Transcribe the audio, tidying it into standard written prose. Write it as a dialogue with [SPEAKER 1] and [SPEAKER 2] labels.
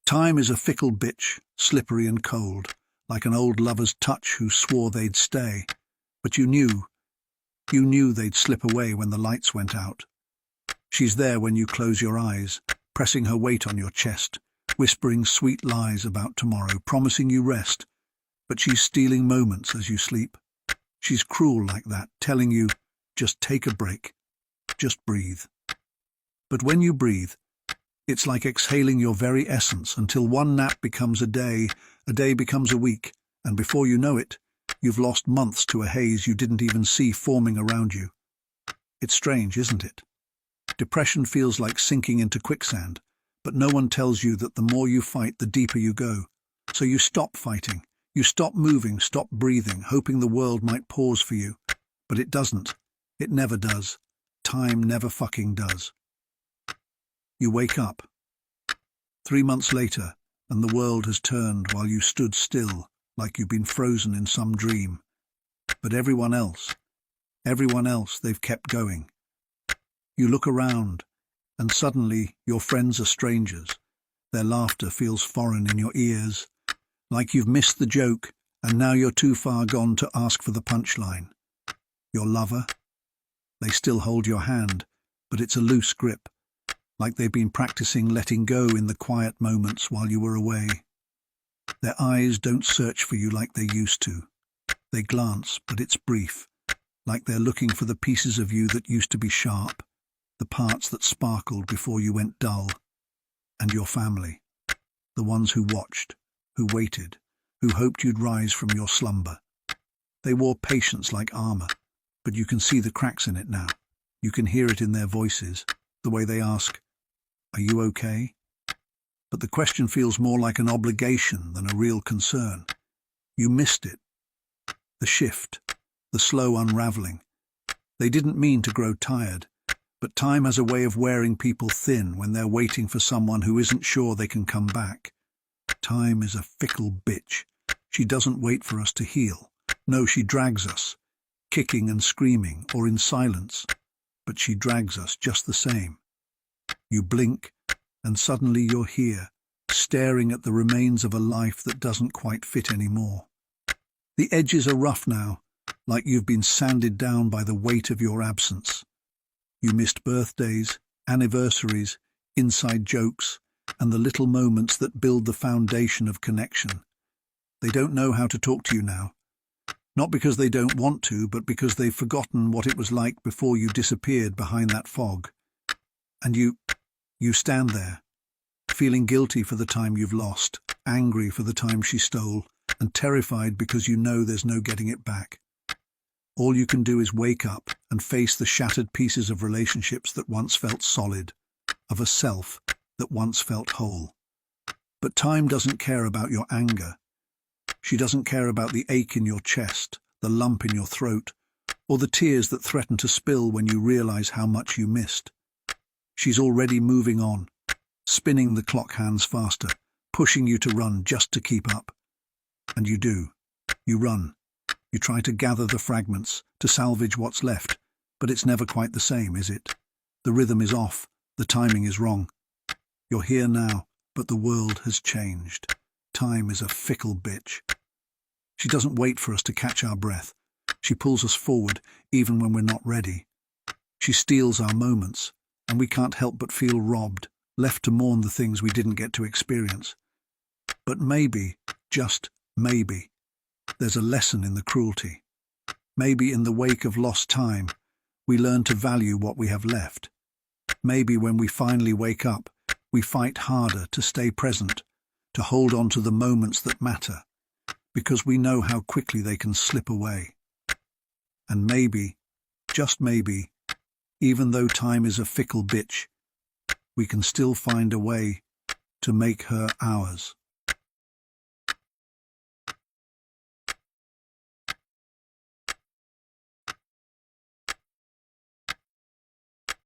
[SPEAKER 1] Time is a fickle bitch, slippery and cold, like an old lover's touch who swore they'd stay. But you knew they'd slip away when the lights went out. She's there when you close your eyes, pressing her weight on your chest, whispering sweet lies about tomorrow, promising you rest. But she's stealing moments as you sleep. She's cruel like that, telling you, just take a break, just breathe. But when you breathe, it's like exhaling your very essence until one nap becomes a day becomes a week, and before you know it, you've lost months to a haze you didn't even see forming around you. It's strange, isn't it? Depression feels like sinking into quicksand, but no one tells you that the more you fight, the deeper you go. So you stop fighting, you stop moving, stop breathing, hoping the world might pause for you. But it doesn't. It never does. Time never fucking does. You wake up 3 months later, and the world has turned while you stood still, like you've been frozen in some dream. But everyone else, they've kept going. You look around, and suddenly your friends are strangers. Their laughter feels foreign in your ears, like you've missed the joke, and now you're too far gone to ask for the punchline. Your lover? They still hold your hand, but it's a loose grip, like they've been practicing letting go in the quiet moments while you were away. Their eyes don't search for you like they used to. They glance, but it's brief, like they're looking for the pieces of you that used to be sharp, the parts that sparkled before you went dull. And your family, the ones who watched, who waited, who hoped you'd rise from your slumber. They wore patience like armor, but you can see the cracks in it now. You can hear it in their voices, the way they ask, "Are you okay?" But the question feels more like an obligation than a real concern. You missed it. The shift, the slow unraveling. They didn't mean to grow tired, but time has a way of wearing people thin when they're waiting for someone who isn't sure they can come back. Time is a fickle bitch. She doesn't wait for us to heal. No, she drags us, kicking and screaming, or in silence. But she drags us just the same. You blink, and suddenly you're here, staring at the remains of a life that doesn't quite fit anymore. The edges are rough now, like you've been sanded down by the weight of your absence. You missed birthdays, anniversaries, inside jokes, and the little moments that build the foundation of connection. They don't know how to talk to you now. Not because they don't want to, but because they've forgotten what it was like before you disappeared behind that fog. And you stand there, feeling guilty for the time you've lost, angry for the time she stole, and terrified because you know there's no getting it back. All you can do is wake up and face the shattered pieces of relationships that once felt solid, of a self that once felt whole. But time doesn't care about your anger. She doesn't care about the ache in your chest, the lump in your throat, or the tears that threaten to spill when you realize how much you missed. She's already moving on, spinning the clock hands faster, pushing you to run just to keep up. And you do. You run. You try to gather the fragments, to salvage what's left, but it's never quite the same, is it? The rhythm is off, the timing is wrong. You're here now, but the world has changed. Time is a fickle bitch. She doesn't wait for us to catch our breath. She pulls us forward, even when we're not ready. She steals our moments, and we can't help but feel robbed, left to mourn the things we didn't get to experience. But maybe, just maybe, there's a lesson in the cruelty. Maybe in the wake of lost time, we learn to value what we have left. Maybe when we finally wake up, we fight harder to stay present, to hold on to the moments that matter, because we know how quickly they can slip away. And maybe, just maybe, even though time is a fickle bitch, we can still find a way to make her ours.